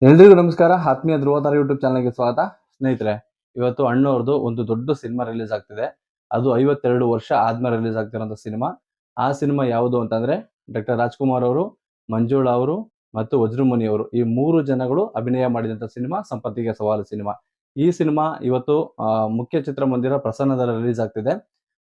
ಎಲ್ರಿಗೂ ನಮಸ್ಕಾರ. ಆತ್ಮೀಯ ಧ್ರುವತಾರ ಯೂಟ್ಯೂಬ್ ಚಾನಲ್ಗೆ ಸ್ವಾಗತ. ಸ್ನೇಹಿತರೆ, ಇವತ್ತು ಅಣ್ಣವ್ರದ್ದು ಒಂದು ದೊಡ್ಡ ಸಿನಿಮಾ ರಿಲೀಸ್ ಆಗ್ತಿದೆ. ಅದು 52 ವರ್ಷ ಆದ್ಮೇಲೆ ರಿಲೀಸ್ ಆಗ್ತಿರೋಂಥ ಸಿನಿಮಾ. ಆ ಸಿನಿಮಾ ಯಾವುದು ಅಂತಂದ್ರೆ ಡಾಕ್ಟರ್ ರಾಜ್ಕುಮಾರ್ ಅವರು, ಮಂಜುಳಾ ಅವರು ಮತ್ತು ವಜ್ರಮುನಿ ಅವರು, ಈ 3 ಜನಗಳು ಅಭಿನಯ ಮಾಡಿದಂಥ ಸಿನಿಮಾ ಸಂಪತ್ತಿಗೆ ಸವಾಲು ಸಿನಿಮಾ. ಈ ಸಿನಿಮಾ ಇವತ್ತು ಮುಖ್ಯ ಚಿತ್ರಮಂದಿರ ಪ್ರಸನ್ನದಲ್ಲಿ ರಿಲೀಸ್ ಆಗ್ತಿದೆ.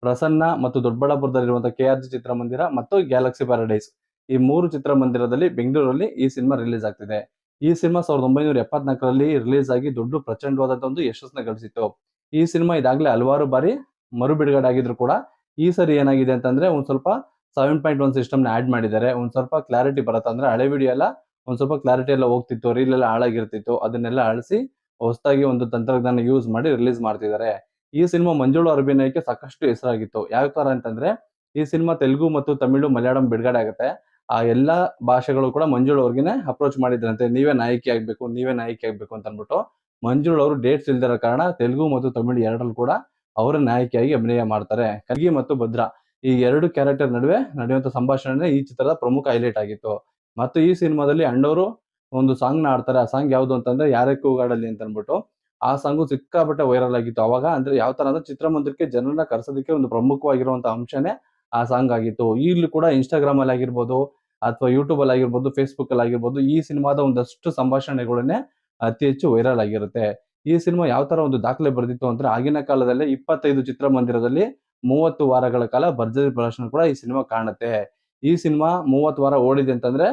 ಪ್ರಸನ್ನ ಮತ್ತು ದೊಡ್ಡಬಳ್ಳಾಪುರದಲ್ಲಿರುವಂತಹ KRG ಚಿತ್ರಮಂದಿರ ಮತ್ತು ಗ್ಯಾಲಕ್ಸಿ ಪ್ಯಾರಡೈಸ್, ಈ 3 ಚಿತ್ರಮಂದಿರದಲ್ಲಿ ಬೆಂಗಳೂರಲ್ಲಿ ಈ ಸಿನಿಮಾ ರಿಲೀಸ್ ಆಗ್ತಿದೆ. ಈ ಸಿನಿಮಾ 1974ರಲ್ಲಿ ರಿಲೀಸ್ ಆಗಿ ದೊಡ್ಡ ಪ್ರಚಂಡವಾದಂತ ಒಂದು ಯಶಸ್ಸನ್ನ ಗಳಿಸಿತ್ತು. ಈ ಸಿನಿಮಾ ಇದಾಗ್ಲೇ ಹಲವಾರು ಬಾರಿ ಮರು ಬಿಡುಗಡೆ ಆಗಿದ್ರು ಕೂಡ ಈ ಸರಿ ಏನಾಗಿದೆ ಅಂತಂದ್ರೆ ಒಂದ್ ಸ್ವಲ್ಪ 7.1 ಸಿಸ್ಟಮ್ ನ ಆಡ್ ಮಾಡಿದ್ದಾರೆ. ಒಂದ್ ಸ್ವಲ್ಪ ಕ್ಲಾರಿಟಿ ಬರುತ್ತೆ. ಅಂದ್ರೆ ಹಳೆ ವಿಡಿಯೋ ಎಲ್ಲ ಒಂದ್ ಸ್ವಲ್ಪ ಕ್ಲಾರಿಟಿ ಎಲ್ಲ ಹೋಗ್ತಿತ್ತು, ರೀಲ್ ಎಲ್ಲ ಹಾಳಾಗಿರ್ತಿತ್ತು. ಅದನ್ನೆಲ್ಲ ಅಳಿಸಿ ಹೊಸದಾಗಿ ಒಂದು ತಂತ್ರಜ್ಞಾನ ಯೂಸ್ ಮಾಡಿ ರಿಲೀಸ್ ಮಾಡ್ತಿದ್ದಾರೆ. ಈ ಸಿನಿಮಾ ಮಂಜುಳಾ ಅಭಿನಯಕ್ಕೆ ಸಾಕಷ್ಟು ಹೆಸರಾಗಿತ್ತು. ಯಾವ ತರ ಅಂತಂದ್ರೆ ಈ ಸಿನಿಮಾ ತೆಲುಗು ಮತ್ತು ತಮಿಳು ಮಲಯಾಳಂ ಬಿಡುಗಡೆ ಆಗುತ್ತೆ. ಆ ಎಲ್ಲಾ ಭಾಷೆಗಳು ಕೂಡ ಮಂಜುಳಾ ಅವ್ರಿಗೆನೆ ಅಪ್ರೋಚ್ ಮಾಡಿದ್ರಂತೆ. ನೀವೇ ನಾಯಕಿ ಆಗ್ಬೇಕು, ನೀವೇ ನಾಯಕಿ ಆಗ್ಬೇಕು ಅಂತ ಅಂದ್ಬಿಟ್ಟು. ಮಂಜುಳಾ ಅವರು ಡೇಟ್ಸ್ ಇಲ್ದಿರೋ ಕಾರಣ ತೆಲುಗು ಮತ್ತು ತಮಿಳು ಎರಡರಲ್ಲೂ ಕೂಡ ಅವರೇ ನಾಯಕಿಯಾಗಿ ಅಭಿನಯ ಮಾಡ್ತಾರೆ. ಕಲ್ಗಿ ಮತ್ತು ಭದ್ರಾ ಈ 2 ಕ್ಯಾರೆಕ್ಟರ್ ನಡುವೆ ನಡೆಯುವಂತ ಸಂಭಾಷಣೆ ಈ ಚಿತ್ರದ ಪ್ರಮುಖ ಹೈಲೈಟ್ ಆಗಿತ್ತು. ಮತ್ತು ಈ ಸಿನಿಮಾದಲ್ಲಿ ಅಣ್ಣವರು ಒಂದು ಸಾಂಗ್ ನ ಆಡ್ತಾರೆ. ಆ ಸಾಂಗ್ ಯಾವುದು ಅಂತಂದ್ರೆ ಯಾರೇ ಕೂಗಾಡಲಿ ಅಂತ ಅಂದ್ಬಿಟ್ಟು. ಆ ಸಾಂಗು ಸಿಕ್ಕಾಪಟ್ಟೆ ವೈರಲ್ ಆಗಿತ್ತು. ಅವಾಗ ಅಂದ್ರೆ ಯಾವ ತರ ಅಂದ್ರೆ ಚಿತ್ರಮಂದಿರಕ್ಕೆ ಜನರನ್ನ ಕರ್ಸೋದಕ್ಕೆ ಒಂದು ಪ್ರಮುಖವಾಗಿರುವಂತ ಅಂಶನೇ ಆ ಸಾಂಗ್ ಆಗಿತ್ತು. ಈಗಲೂ ಕೂಡ ಇನ್ಸ್ಟಾಗ್ರಾಮ್ ಅಲ್ಲಿ ಆಗಿರ್ಬೋದು ಅಥವಾ ಯೂಟ್ಯೂಬ್ ಅಲ್ಲಿ ಆಗಿರ್ಬೋದು, ಫೇಸ್ಬುಕ್ ಅಲ್ಲಿ ಆಗಿರ್ಬೋದು, ಈ ಸಿನಿಮಾದ ಒಂದಷ್ಟು ಸಂಭಾಷಣೆಗಳನ್ನೇ ಅತಿ ಹೆಚ್ಚು ವೈರಲ್ ಆಗಿರುತ್ತೆ. ಈ ಸಿನಿಮಾ ಯಾವ ತರ ಒಂದು ದಾಖಲೆ ಬರೆದಿತ್ತು ಅಂದ್ರೆ ಆಗಿನ ಕಾಲದಲ್ಲಿ 25 ಚಿತ್ರಮಂದಿರದಲ್ಲಿ 30 ವಾರಗಳ ಕಾಲ ಭರ್ಜರಿ ಪ್ರದರ್ಶನ ಕೂಡ ಈ ಸಿನಿಮಾ ಕಾಣುತ್ತೆ. ಈ ಸಿನಿಮಾ 30 ವಾರ ಓಡಿದೆ ಅಂತಂದ್ರೆ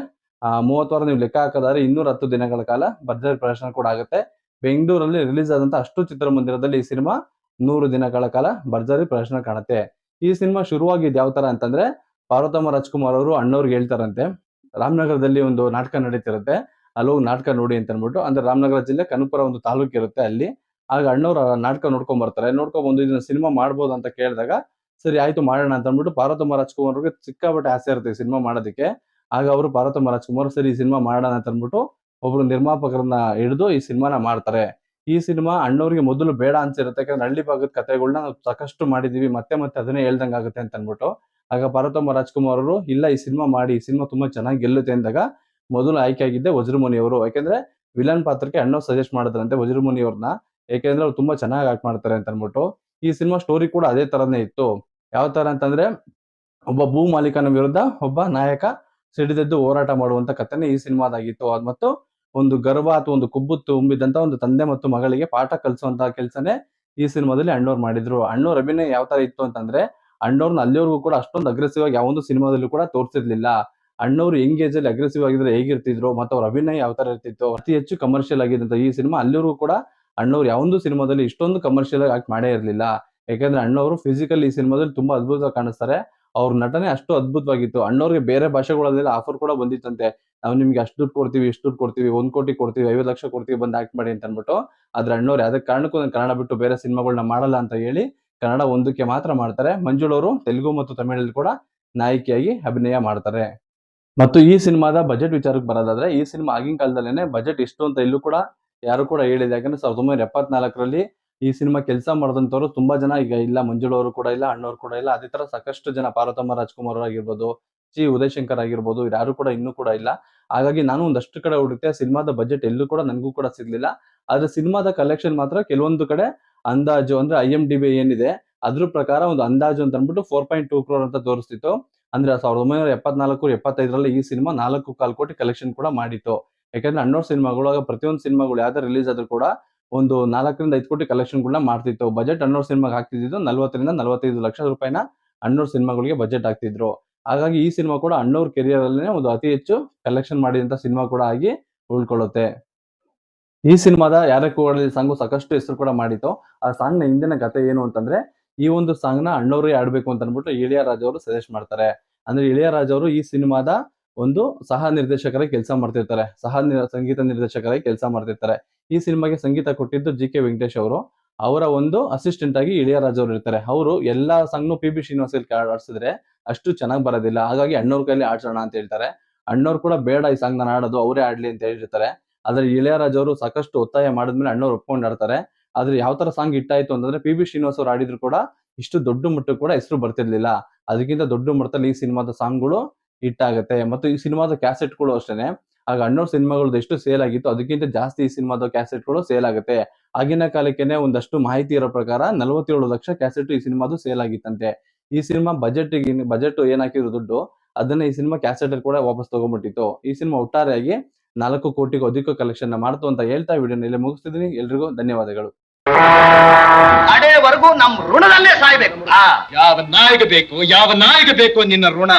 30 ವಾರ ನೀವು ಲೆಕ್ಕ ಹಾಕೋದಾದ್ರೆ 210 ದಿನಗಳ ಕಾಲ ಭರ್ಜರಿ ಪ್ರದರ್ಶನ ಕೂಡ ಆಗುತ್ತೆ. ಬೆಂಗಳೂರಲ್ಲಿ ರಿಲೀಸ್ ಆದಂತ ಅಷ್ಟು ಚಿತ್ರಮಂದಿರದಲ್ಲಿ ಈ ಸಿನಿಮಾ 100 ದಿನಗಳ ಕಾಲ ಭರ್ಜರಿ ಪ್ರದರ್ಶನ ಕಾಣುತ್ತೆ. ಈ ಸಿನಿಮಾ ಶುರುವಾಗಿದ್ದು ಯಾವ ತರ ಅಂತಂದ್ರೆ ಪಾರ್ವತಮ್ಮ ರಾಜ್ಕುಮಾರ್ ಅವರು ಅಣ್ಣವ್ರಿಗೆ ಹೇಳ್ತಾರಂತೆ, ರಾಮನಗರದಲ್ಲಿ ಒಂದು ನಾಟಕ ನಡೀತಿರುತ್ತೆ, ಅಲ್ಲೋಗಿ ನಾಟಕ ನೋಡಿ ಅಂತ ಅಂದ್ಬಿಟ್ಟು. ಅಂದ್ರೆ ರಾಮನಗರ ಜಿಲ್ಲೆ ಕನಕಪುರ ಒಂದು ತಾಲೂಕು ಇರುತ್ತೆ ಅಲ್ಲಿ. ಆಗ ಅಣ್ಣವ್ರು ಆ ನಾಟಕ ನೋಡ್ಕೊಂಡ್ ಬರ್ತಾರೆ. ನೋಡ್ಕೊಂಡ್ ಬಂದು ಇದನ್ನ ಸಿನಿಮಾ ಮಾಡ್ಬೋದು ಅಂತ ಕೇಳಿದಾಗ ಸರಿ ಆಯ್ತು ಮಾಡೋಣ ಅಂತ ಅಂದ್ಬಿಟ್ಟು ಪಾರ್ವತಮ್ಮ ರಾಜ್ಕುಮಾರ್ ಅವ್ರಿಗೆ ಸಿಕ್ಕಾಪಟ್ಟೆ ಆಸೆ ಇರುತ್ತೆ ಈ ಸಿನಿಮಾ ಮಾಡೋದಕ್ಕೆ. ಆಗ ಅವರು ಪಾರ್ವತಮ್ಮ ರಾಜ್ಕುಮಾರ್ ಸರಿ ಈ ಸಿನಿಮಾ ಮಾಡೋಣ ಅಂತ ಅಂದ್ಬಿಟ್ಟು ಒಬ್ರು ನಿರ್ಮಾಪಕರನ್ನ ಹಿಡಿದು ಈ ಸಿನಿಮಾನ ಮಾಡ್ತಾರೆ. ಈ ಸಿನಿಮಾ ಅಣ್ಣವ್ರಿಗೆ ಮೊದಲು ಬೇಡ ಅನ್ಸಿರುತ್ತೆ. ಯಾಕಂದ್ರೆ ಹಳ್ಳಿ ಭಾಗದ ಕಥೆಗಳನ್ನ ನಾವು ಸಾಕಷ್ಟು ಮಾಡಿದೀವಿ, ಮತ್ತೆ ಮತ್ತೆ ಅದನ್ನೇ ಹೇಳ್ದಂಗ್ ಆಗುತ್ತೆ ಅಂತ ಅಂದ್ಬಿಟ್ಟು. ಆಗ ಪಾರ್ವತಮ್ಮ ರಾಜ್ಕುಮಾರ್ ಅವರು ಇಲ್ಲ ಈ ಸಿನಿಮಾ ಮಾಡಿ, ಈ ಸಿನಿಮಾ ತುಂಬಾ ಚೆನ್ನಾಗಿ ಗೆಲ್ಲುತ್ತೆ ಅಂದಾಗ ಮೊದಲು ಆಯ್ಕೆ ಆಗಿದ್ದೆ ವಜ್ರಮುನಿ ಅವರು. ಯಾಕೆಂದ್ರೆ ವಿಲನ್ ಪಾತ್ರಕ್ಕೆ ಅಣ್ಣವ್ರು ಸಜೆಸ್ಟ್ ಮಾಡಿದ್ರಂತೆ ವಜ್ರಮುನಿ ಅವ್ರನ್ನ. ಯಾಕೆಂದ್ರೆ ಅವ್ರು ತುಂಬಾ ಚೆನ್ನಾಗಿ ಆಕ್ಟ್ ಮಾಡ್ತಾರೆ ಅಂತ ಅನ್ಬಿಟ್ಟು. ಈ ಸಿನಿಮಾ ಸ್ಟೋರಿ ಕೂಡ ಅದೇ ತರನೇ ಇತ್ತು. ಯಾವ ತರ ಅಂತಂದ್ರೆ ಒಬ್ಬ ಭೂ ಮಾಲೀಕನ ವಿರುದ್ಧ ಒಬ್ಬ ನಾಯಕ ಸಿಡಿದೆದ್ದು ಹೋರಾಟ ಮಾಡುವಂತ ಕಥೆನೇ ಈ ಸಿನಿಮಾದಾಗಿತ್ತು. ಅದ್ ಮತ್ತು ಒಂದು ಗರ್ವ ಅಥವಾ ಒಂದು ಕೊಬ್ಬು ತುಂಬಿದಂತ ಒಂದು ತಂದೆ ಮತ್ತು ಮಗಳಿಗೆ ಪಾಠ ಕಲಿಸುವಂತಹ ಕೆಲಸನೇ ಈ ಸಿನಿಮಾದಲ್ಲಿ ಅಣ್ಣವ್ರು ಮಾಡಿದ್ರು. ಅಣ್ಣವ್ರ ಅಭಿನಯ ಯಾವ ತರ ಇತ್ತು ಅಂತಂದ್ರೆ ಅಣ್ಣವ್ರನ್ನ ಅಲ್ಲಿವರೆಗೂ ಕೂಡ ಅಷ್ಟೊಂದು ಅಗ್ರೆಸಿವ್ ಆಗಿ ಯಾವೊಂದು ಸಿನಿಮಾದಲ್ಲೂ ಕೂಡ ತೋರಿಸಿರ್ಲಿಲ್ಲ. ಅಣ್ಣವ್ರು ಯಂಗ್ ಏಜ್ ಅಲ್ಲಿ ಅಗ್ರೆಸಿವ್ ಆಗಿದ್ರೆ ಹೇಗಿರ್ತಿದ್ರು ಮತ್ತು ಅವ್ರ ಅಭಿನಯ ಯಾವ ತರ ಇರ್ತಿತ್ತು, ಅತಿ ಹೆಚ್ಚು ಕಮರ್ಷಿಯಲ್ ಆಗಿದ್ದಂತ ಈ ಸಿನಿಮಾ ಅಲ್ಲಿವರೆಗೂ ಕೂಡ ಅಣ್ಣವ್ರು ಯಾವೊಂದು ಸಿನಿಮಾದಲ್ಲಿ ಇಷ್ಟೊಂದು ಕಮರ್ಷಿಯಲ್ ಆಗಿ ಆಕ್ಟ್ ಮಾಡೇ ಇರ್ಲಿಲ್ಲ. ಯಾಕಂದ್ರೆ ಅಣ್ಣವರು ಫಿಸಿಕಲ್ ಈ ಸಿನಿಮಾದಲ್ಲಿ ತುಂಬಾ ಅದ್ಭುತವಾಗಿ ಕಾಣಿಸ್ತಾರೆ. ಅವ್ರ ನಟನೆ ಅಷ್ಟು ಅದ್ಭುತವಾಗಿತ್ತು. ಅಣ್ಣವ್ರಿಗೆ ಬೇರೆ ಭಾಷೆಗಳಲ್ಲೆಲ್ಲ ಆಫರ್ ಕೂಡ ಬಂದಿತ್ತಂತೆ. ನಾವು ನಿಮ್ಗೆ ಅಷ್ಟು ದುಡ್ಡು ಕೊಡ್ತೀವಿ, ಇಷ್ಟು ದುಡ್ಡು ಕೊಡ್ತೀವಿ, 1 ಕೋಟಿ ಕೊಡ್ತೀವಿ, 50 ಲಕ್ಷ ಕೊಡ್ತೀವಿ, ಬಂದು ಆಕ್ಟ್ ಮಾಡಿ ಅಂತ ಅನ್ಬಿಟ್ಟು. ಆದ್ರೆ ಅಣ್ಣವ್ರು ಯಾವ್ದೇ ಕಾರಣಕ್ಕೂ ನಾನು ಕನ್ನಡ ಬಿಟ್ಟು ಬೇರೆ ಸಿನಿಮಾಗಳನ್ನ ಮಾಡಲ್ಲ ಅಂತ ಹೇಳಿ ಕನ್ನಡ ಒಂದಕ್ಕೆ ಮಾತ್ರ ಮಾಡ್ತಾರೆ. ಮಂಜುಳಾ ಅವರು ತೆಲುಗು ಮತ್ತು ತಮಿಳಲ್ಲಿ ಕೂಡ ನಾಯಕಿಯಾಗಿ ಅಭಿನಯ ಮಾಡ್ತಾರೆ. ಮತ್ತು ಈ ಸಿನಿಮಾದ ಬಜೆಟ್ ವಿಚಾರಕ್ಕೆ ಬರೋದಾದ್ರೆ ಈ ಸಿನಿಮಾ ಆಗಿನ ಕಾಲದಲ್ಲೇನೆ ಬಜೆಟ್ ಎಷ್ಟು ಅಂತ ಇಲ್ಲೂ ಕೂಡ ಯಾರು ಕೂಡ ಹೇಳಿಲ್ಲ. ಯಾಕಂದ್ರೆ 1974ರಲ್ಲಿ ಈ ಸಿನಿಮಾ ಕೆಲಸ ಮಾಡಿದಂತವ್ರು ತುಂಬಾ ಜನ ಈಗ ಇಲ್ಲ. ಮಂಜುಳಾ ಅವರು ಕೂಡ ಇಲ್ಲ, ಅಣ್ಣವ್ರು ಕೂಡ ಇಲ್ಲ. ಅದೇ ತರ ಸಾಕಷ್ಟು ಜನ ಪಾರ್ವತಮ್ಮ ರಾಜ್ಕುಮಾರ್ ಆಗಿರ್ಬೋದು, ಉದಯ್ ಶಂಕರ್ ಆಗಿರ್ಬೋದು, ಇವ್ರು ಯಾರು ಕೂಡ ಇನ್ನೂ ಕೂಡ ಇಲ್ಲ. ಹಾಗಾಗಿ ನಾನು ಒಂದಷ್ಟು ಕಡೆ ಹುಡುಕ್ತೆ, ಸಿನಿಮಾದ ಬಜೆಟ್ ಎಲ್ಲೂ ಕೂಡ ನನಗೂ ಕೂಡ ಸಿಗ್ಲಿಲ್ಲ. ಆದ್ರೆ ಸಿನಿಮಾದ ಕಲೆಕ್ಷನ್ ಮಾತ್ರ ಕೆಲವೊಂದು ಕಡೆ ಅಂದಾಜು ಅಂದ್ರೆ IMDb ಏನಿದೆ ಅದ್ರ ಪ್ರಕಾರ ಒಂದು ಅಂದಾಜು ಅಂತ ಅಂದ್ಬಿಟ್ಟು 4.2 ಕ್ರೋರ್ ಅಂತ ತೋರಿಸ್ತಿತ್ತು. ಅಂದ್ರೆ 1974, 75ರಲ್ಲಿ ಈ ಸಿನಿಮಾ 4.25 ಕೋಟಿ ಕಲೆಕ್ಷನ್ ಕೂಡ ಮಾಡಿತ್ತು. ಯಾಕಂದ್ರೆ ಅಣ್ಣವ್ರ ಸಿನಿಮಾಗಳು ಆಗ ಪ್ರತಿಯೊಂದು ಸಿನಿಮಾಗಳು ಯಾವ್ದೇ ರಿಲೀಸ್ ಆದ್ರೂ ಕೂಡ ಒಂದು 4 5 ಕೋಟಿ ಕಲೆಕ್ಷನ್‌ಗಳನ್ನ ಮಾಡ್ತಿತ್ತು. ಬಜೆಟ್ ಅಣ್ಣವ್ರ ಸಿನಿಮಾಗೆ ಹಾಕ್ತಿದ್ದು 40 45 ಲಕ್ಷ ರೂಪಾಯಿನ ಅಣ್ಣವ್ರ ಸಿನಿಮಾಗಳಿಗೆ ಬಜೆಟ್ ಹಾಕ್ತಿದ್ರು. ಹಾಗಾಗಿ ಈ ಸಿನಿಮಾ ಕೂಡ ಅಣ್ಣವ್ರ ಕೆರಿಯರ್ ಅಲ್ಲಿನೇ ಒಂದು ಅತಿ ಹೆಚ್ಚು ಕಲೆಕ್ಷನ್ ಮಾಡಿದಂತ ಸಿನಿಮಾ ಕೂಡ ಆಗಿ ಉಳ್ಕೊಳ್ಳುತ್ತೆ. ಈ ಸಿನಿಮಾದ ಯಾರೇ ಕೂಗಾಡಲಿ ಸಾಂಗು ಸಾಕಷ್ಟು ಹೆಸರು ಕೂಡ ಮಾಡಿತ್ತು. ಆ ಸಾಂಗ್‌ನ ಹಿಂದಿನ ಕಥೆ ಏನು ಅಂತಂದ್ರೆ, ಈ ಒಂದು ಸಾಂಗ್‌ನ ಅಣ್ಣವ್ರೇ ಆಡ್ಬೇಕು ಅಂತ ಅನ್ಬಿಟ್ಟು ಇಳಿಯರಾಜು ಅವರು ಸಜೆಸ್ಟ್ ಮಾಡ್ತಾರೆ. ಅಂದ್ರೆ ಇಳಿಯರಾಜು ಅವರು ಈ ಸಿನಿಮಾದ ಒಂದು ಸಹ ನಿರ್ದೇಶಕರಾಗಿ ಕೆಲಸ ಮಾಡ್ತಿರ್ತಾರೆ. ಸಂಗೀತ ನಿರ್ದೇಶಕರಾಗಿ ಕೆಲಸ ಮಾಡ್ತಿರ್ತಾರೆ. ಈ ಸಿನಿಮಾಗೆ ಸಂಗೀತ ಕೊಟ್ಟಿದ್ದು ಜಿ.ಕೆ. ವೆಂಕಟೇಶ್ ಅವರು. ಅವರ ಒಂದು ಅಸಿಸ್ಟೆಂಟ್ ಆಗಿ ಇಳಿಯರಾಜು ಅವರು ಇರ್ತಾರೆ. ಅವರು ಎಲ್ಲಾ ಸಾಂಗ್‌ನು ಪಿ.ಬಿ. ಶ್ರೀನಿವಾಸ್ ಆಡ್ಸಿದ್ರೆ ಅಷ್ಟು ಚೆನ್ನಾಗಿ ಬರೋದಿಲ್ಲ. ಹಾಗಾಗಿ ಅಣ್ಣವ್ರ ಕೈಲಿ ಆಡ್ಸೋಣ ಅಂತ ಹೇಳ್ತಾರೆ. ಅಣ್ಣವ್ರು ಕೂಡ ಬೇಡ ಈ ಸಾಂಗ್ ನಾನು ಆಡೋದು, ಅವರೇ ಆಡ್ಲಿ ಅಂತ ಹೇಳಿರ್ತಾರೆ. ಆದ್ರೆ ಇளைಯರಾಜಾ ಅವರು ಸಾಕಷ್ಟು ಒತ್ತಾಯ ಮಾಡಿದ್ಮೇಲೆ ಅಣ್ಣವ್ರು ಒಪ್ಕೊಂಡು ಆಡ್ತಾರೆ. ಆದ್ರೆ ಯಾವ ತರ ಸಾಂಗ್ ಹಿಟ್ ಆಯ್ತು ಅಂತಂದ್ರೆ ಪಿ.ಬಿ. ಶ್ರೀನಿವಾಸ್ ಅವರು ಆಡಿದ್ರು ಕೂಡ ಇಷ್ಟು ದೊಡ್ಡ ಮಟ್ಟಕ್ಕೆ ಕೂಡ ಹೆಸರು ಬರ್ತಿರ್ಲಿಲ್ಲ. ಅದಕ್ಕಿಂತ ದೊಡ್ಡ ಮಟ್ಟದಲ್ಲಿ ಈ ಸಿನಿಮಾದ ಸಾಂಗ್‌ಗಳು ಹಿಟ್ ಆಗುತ್ತೆ. ಮತ್ತು ಈ ಸಿನಿಮಾದ ಕ್ಯಾಸೆಟ್‌ಗಳು ಅಷ್ಟೇನೆ ಆಗ ಅಣ್ಣವ್ರ ಸಿನಿಮಾಗಳು ಎಷ್ಟು ಸೇಲ್ ಆಗಿತ್ತು ಅದಕ್ಕಿಂತ ಜಾಸ್ತಿ ಈ ಸಿನಿಮಾದ ಕ್ಯಾಸೆಟ್ಗಳು ಸೇಲ್ ಆಗುತ್ತೆ. ಆಗಿನ ಕಾಲಕ್ಕೆನೆ ಒಂದಷ್ಟು ಮಾಹಿತಿ ಇರೋ ಪ್ರಕಾರ 47 ಲಕ್ಷ ಕ್ಯಾಸೆಟ್ ಈ ಸಿನಿಮಾದು ಸೇಲ್ ಆಗಿತ್ತಂತೆ. ಈ ಸಿನಿಮಾ ಬಜೆಟ್ ಏನ್ ಹಾಕಿದ್ರು ದುಡ್ಡು ಅದನ್ನ ಈ ಸಿನಿಮಾ ಕ್ಯಾಸೆಟ್ ಅಲ್ಲಿ ಕೂಡ ವಾಪಸ್ ತಗೊಂಡ್ಬಿಟ್ಟಿತ್ತು. ಈ ಸಿನಿಮಾ ಒಟ್ಟಾರೆಯಾಗಿ 4 ಕೋಟಿಗೂ ಅಧಿಕ ಕಲೆಕ್ಷನ್ ಮಾಡ್ತು ಅಂತ ಹೇಳ್ತಾ ವಿಡಿಯೋನ ಇಲ್ಲಿ ಮುಗಿಸ್ತಿದೀನಿ. ಎಲ್ರಿಗೂ ಧನ್ಯವಾದಗಳು. ಅಡೆವರೆಗೂ ನಮ್ ಋಣದಲ್ಲೇ ಸಾಯ್ಬೇಕು. ಯಾವ ನಾಯಿಗೆ ಬೇಕು ನಿನ್ನ ಋಣ?